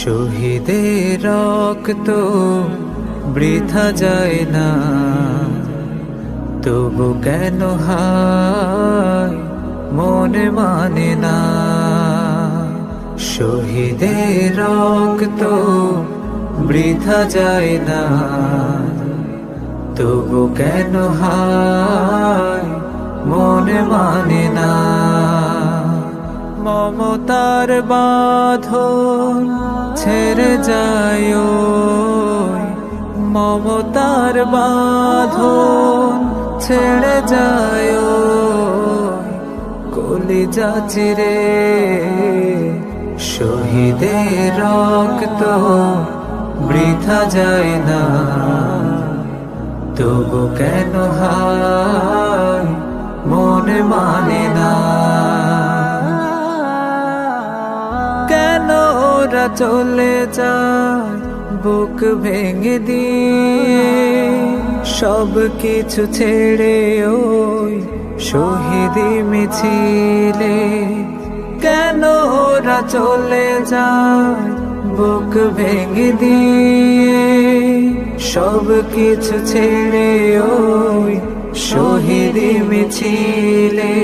শহীদের রক্ত বৃথা যায় না, তবু কেন হায় মনে মানে না। শহীদের রক্ত বৃথা যায় না, তবু কেন হায় মনে মানে না। মমতার বাঁধন ছেড়ে যায়, মমতার বাঁধন ছেড়ে যায়, কলিজা চিরে। শহীদের রক্ত বৃথা যায় না, তবু কেন হায় মনে মানে না। কেন ওরা চলে যায় বুক ভেঙে দিয়ে, সব কিছু ছেড়ে ওই শহীদি মিছিলে। কেন ওরা চলে যায় বুক ভেঙে দিয়ে, সব কিছু ছেড়ে ওই শহীদি মিছিলে।